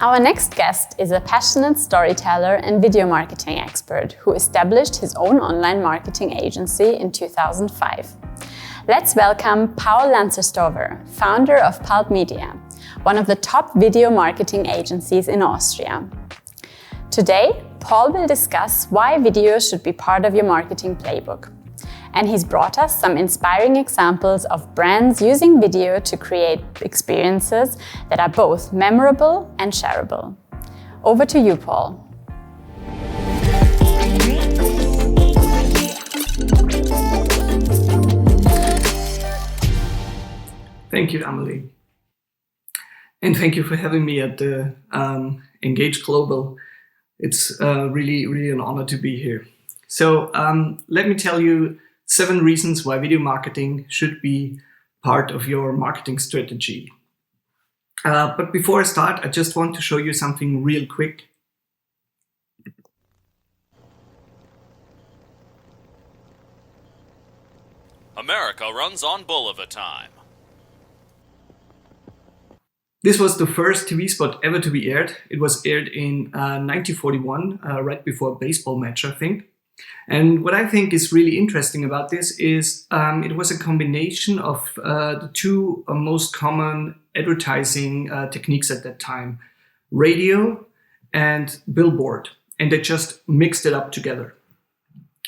Our next guest is a passionate storyteller and video marketing expert who established his own online marketing agency in 2005. Let's welcome Paul Lanzerstorfer, founder of Pulpmedia, one of the top video marketing agencies in Austria. Today, Paul will discuss why video should be part of your marketing playbook. And he's brought us some inspiring examples of brands using video to create experiences that are both memorable and shareable. Over to you, Paul. Thank you, Amelie. And thank you for having me at the Engage Global. It's really an honor to be here. So let me tell you 7 reasons why video marketing should be part of your marketing strategy. But before I start, I just want to show you something real quick. America runs on Bulliver time. This was the first TV spot ever to be aired. It was aired in 1941, right before a baseball match, I think. And what I think is really interesting about this is it was a combination of the 2 most common advertising techniques at that time, radio and billboard, and they just mixed it up together.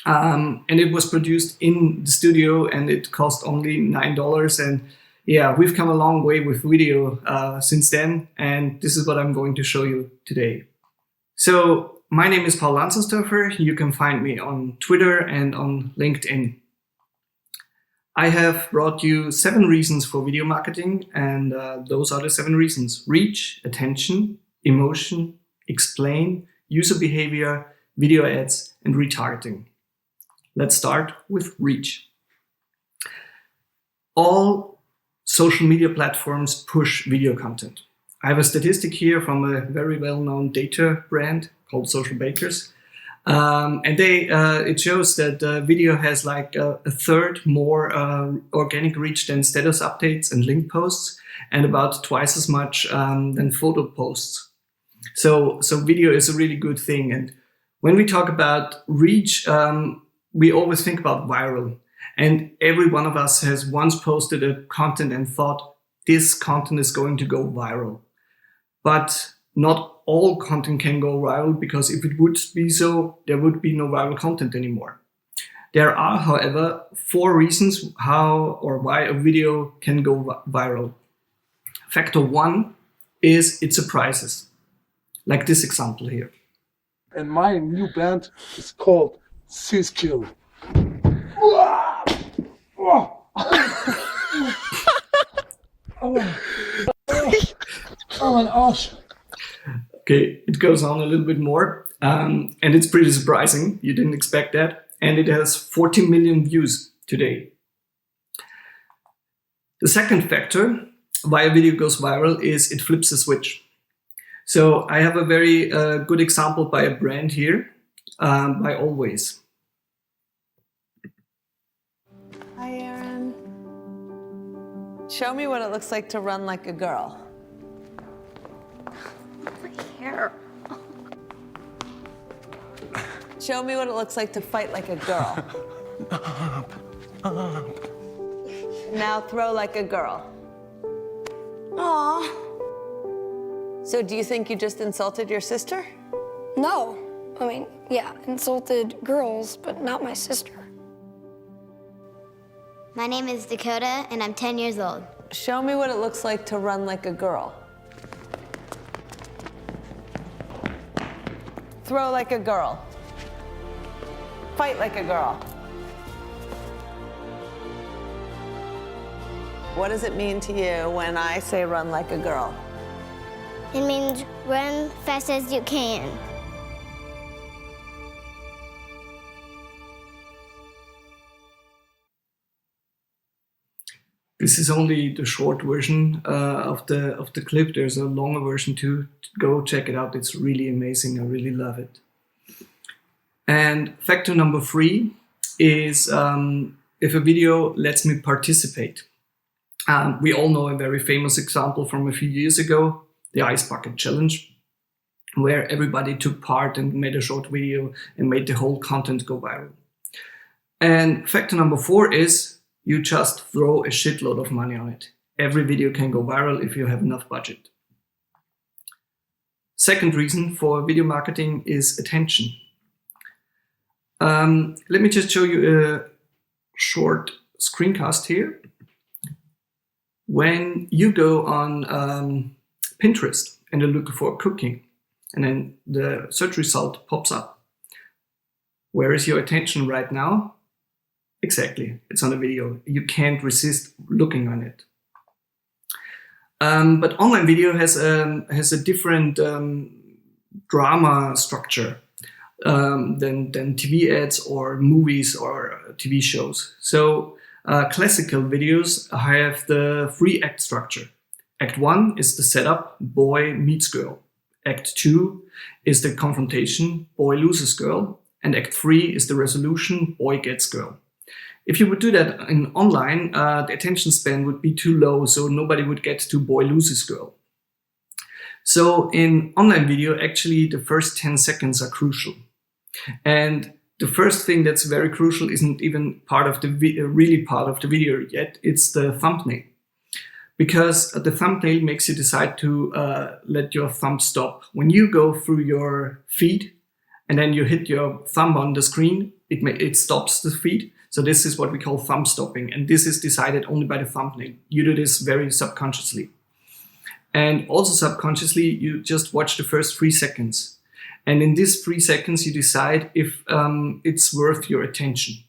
And it was produced in the studio and it cost only $9. And yeah, we've come a long way with video since then, and this is what I'm going to show you today. So my name is Paul Lanzerstorfer. You can find me on Twitter and on LinkedIn. I have brought you 7 reasons for video marketing, and those are the 7 reasons: reach, attention, emotion, explain, user behavior, video ads, and retargeting. Let's start with reach. All social media platforms push video content. I have a statistic here from a very well-known data brand called Socialbakers. And it shows that video has like a third more organic reach than status updates and link posts, and about twice as much than photo posts. So video is a really good thing. And when we talk about reach, we always think about viral. And every one of us has once posted a content and thought, this content is going to go viral. But not all content can go viral, because if it would be so, there would be no viral content anymore. There are, however, 4 reasons how or why a video can go viral. Factor 1 is it surprises, like this example here. And my new band is called Siskill. Oh my gosh. Okay, it goes on a little bit more, and it's pretty surprising. You didn't expect that. And it has 40 million views today. The second factor why a video goes viral is it flips a switch. So I have a very good example by a brand here, by Always. Hi, Aaron. Show me what it looks like to run like a girl. Hair. Show me what it looks like to fight like a girl. Now throw like a girl. Aw. So do you think you just insulted your sister? No. I mean, yeah, insulted girls, but not my sister. My name is Dakota, and I'm 10 years old. Show me what it looks like to run like a girl. Throw like a girl. Fight like a girl. What does it mean to you when I say run like a girl? It means run fast as you can. This is only the short version of the clip. There's a longer version too. Go check it out. It's really amazing. I really love it. And factor number 3 is if a video lets me participate. We all know a very famous example from a few years ago, the Ice Bucket Challenge. where everybody took part and made a short video and made the whole content go viral. And factor number 4 is you just throw a shitload of money on it. Every video can go viral if you have enough budget. Second reason for video marketing is attention. Let me just show you a short screencast here. When you go on Pinterest and you look for cooking, and then the search result pops up, where is your attention right now? Exactly, it's on a video. You can't resist looking on it. But online video has a different drama structure than TV ads or movies or TV shows. So classical videos have the 3-act structure. Act 1 is the setup, boy meets girl. Act 2 is the confrontation, boy loses girl. And Act 3 is the resolution, boy gets girl. If you would do that in online, the attention span would be too low, so nobody would get to boy loses girl. So in online video, actually the first 10 seconds are crucial. And the first thing that's very crucial isn't even part of the really part of the video yet, it's the thumbnail. Because the thumbnail makes you decide to let your thumb stop. When you go through your feed and then you hit your thumb on the screen, it stops the feed. So this is what we call thumb stopping, and this is decided only by the thumbnail. You do this very subconsciously. And also subconsciously, you just watch the first 3 seconds. And in these 3 seconds, you decide if it's worth your attention.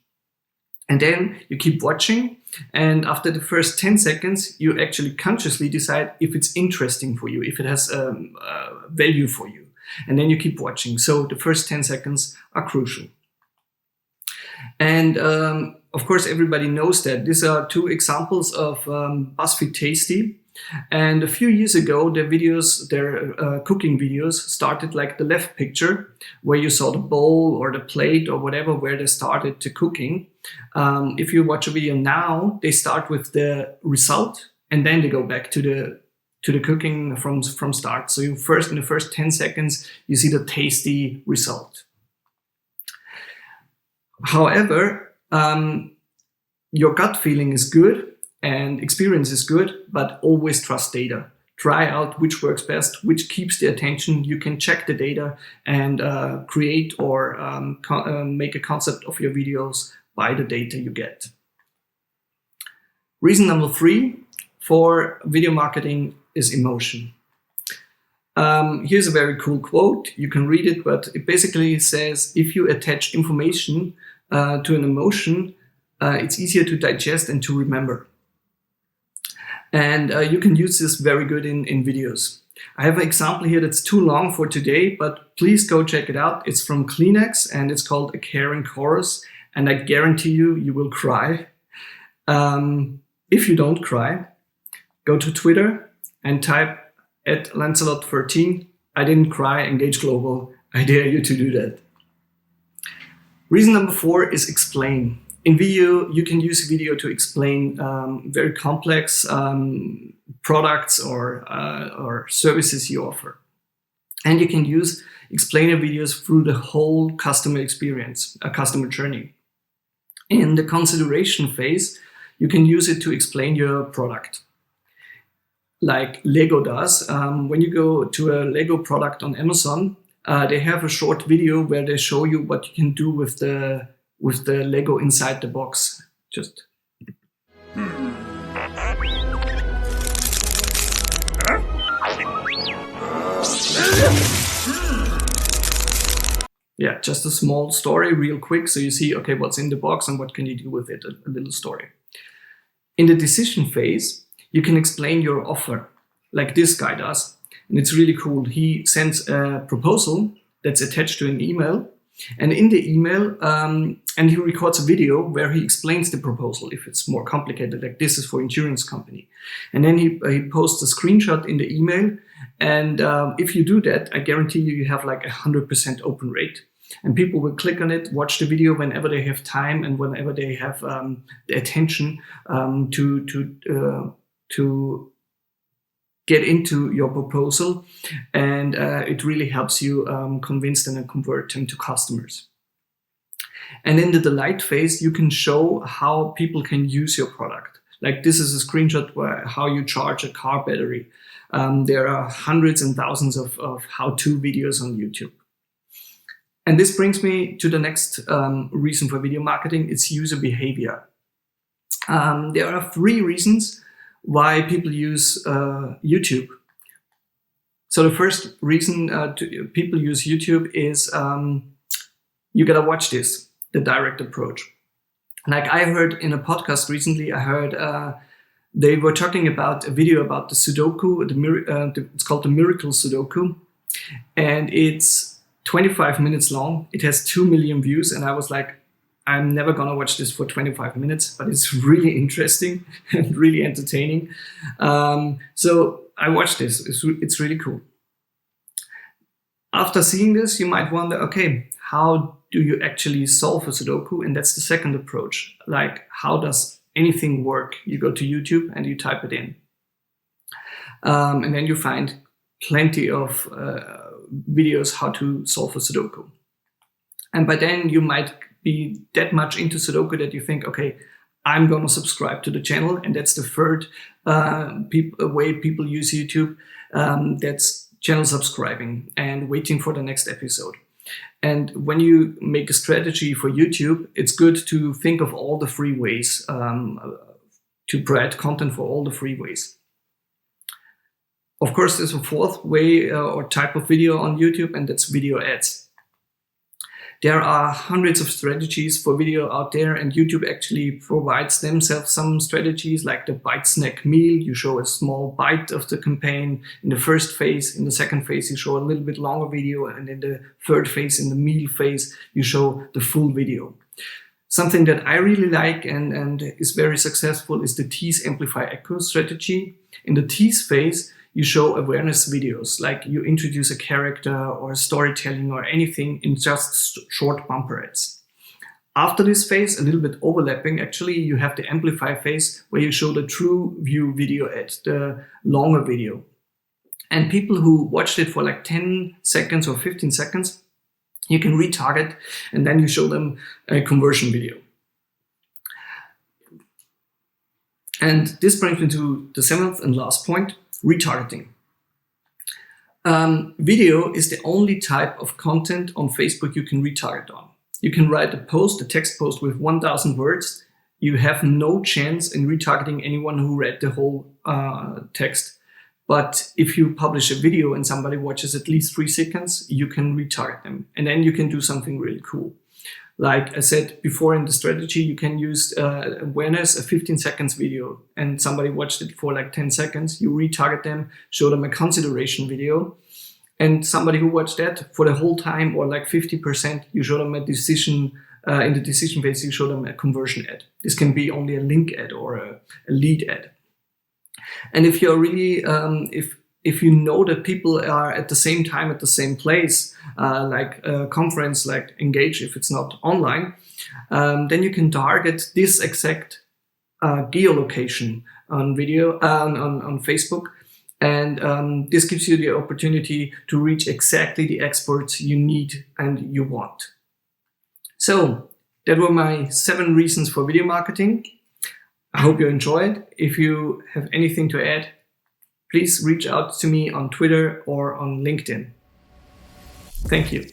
And then you keep watching, and after the first 10 seconds, you actually consciously decide if it's interesting for you, if it has value for you. And then you keep watching. So the first 10 seconds are crucial. And of course, everybody knows that. These are 2 examples of BuzzFeed Tasty. And a few years ago, their cooking videos started like the left picture, where you saw the bowl or the plate or whatever, where they started to cooking. If you watch a video now, they start with the result, and then they go back to the cooking from start. So in the first 10 seconds, you see the tasty result. However, your gut feeling is good and experience is good, but always trust data. Try out which works best, which keeps the attention. You can check the data and create or make a concept of your videos by the data you get. Reason number 3 for video marketing is emotion. Here's a very cool quote. You can read it, but it basically says, if you attach information to an emotion, it's easier to digest and to remember. And you can use this very good in videos. I have an example here that's too long for today, but please go check it out. It's from Kleenex and it's called A Caring Chorus. And I guarantee you will cry. If you don't cry, go to Twitter and type @Lancelot13. I didn't cry, engage global. I dare you to do that. Reason number 4 is explain. In video, you can use video to explain very complex products or services you offer. And you can use explainer videos through the whole customer experience, a customer journey. In the consideration phase, you can use it to explain your product. Like Lego does. When you go to a Lego product on Amazon, they have a short video where they show you what you can do with the Lego inside the box. Just. Yeah, just a small story real quick. So you see, okay, what's in the box and what can you do with it, a little story. In the decision phase, you can explain your offer like this guy does. And it's really cool. He sends a proposal that's attached to an email. And in the email, and he records a video where he explains the proposal if it's more complicated, like this is for insurance company. And then he posts a screenshot in the email. And if you do that, I guarantee you have like 100% open rate. And people will click on it, watch the video whenever they have time and whenever they have the attention to get into your proposal, and it really helps you convince them and convert them to customers. And in the delight phase, you can show how people can use your product. Like this is a screenshot where how you charge a car battery. There are hundreds and thousands of how-to videos on YouTube. And this brings me to the next reason for video marketing. It's user behavior. There are 3 reasons why people use YouTube. So the first reason people use YouTube is you gotta watch this, the direct approach. Like I heard in a podcast recently, I heard they were talking about a video about the Sudoku, it's called the Miracle Sudoku, and it's 25 minutes long. It has 2 million views, and I was like, I'm never gonna watch this for 25 minutes, but it's really interesting and really entertaining. So I watched this. It's really cool. After seeing this, you might wonder, okay, how do you actually solve a Sudoku? And that's the second approach. Like, how does anything work? You go to YouTube and you type it in. And then you find plenty of videos how to solve a Sudoku. And by then you might be that much into Sudoku that you think, okay, I'm going to subscribe to the channel. And that's the third way people use YouTube. That's channel subscribing and waiting for the next episode. And when you make a strategy for YouTube, it's good to think of all the 3 ways to provide content for all the 3 ways. Of course, there's a 4th way or type of video on YouTube, and that's video ads. There are hundreds of strategies for video out there, and YouTube actually provides themselves some strategies like the bite snack meal. You show a small bite of the campaign in the first phase. In the second phase, you show a little bit longer video. And in the third phase, in the meal phase, you show the full video. Something that I really like and is very successful is the tease, amplify, echo strategy. In the tease phase, you show awareness videos, like you introduce a character or storytelling or anything in just short bumper ads. After this phase, a little bit overlapping, actually, you have the amplify phase where you show the true view video ad, the longer video. And people who watched it for like 10 seconds or 15 seconds, you can retarget and then you show them a conversion video. And this brings me to the 7th and last point, retargeting. Video is the only type of content on Facebook you can retarget on. You can write a text post with 1,000 words. You have no chance in retargeting anyone who read the whole text. But if you publish a video and somebody watches at least 3 seconds, you can retarget them. And then you can do something really cool. Like I said before in the strategy, you can use awareness, a 15 seconds video, and somebody watched it for like 10 seconds. You retarget them, show them a consideration video. And somebody who watched that for the whole time or like 50%, you show them a decision, in the decision phase, you show them a conversion ad. This can be only a link ad or a lead ad. And if you're really, if you know that people are at the same time at the same place, like a conference, like Engage, if it's not online, then you can target this exact geolocation on video on Facebook, and this gives you the opportunity to reach exactly the experts you need and you want. So that were my 7 reasons for video marketing. I hope you enjoyed. If you have anything to add, please reach out to me on Twitter or on LinkedIn. Thank you.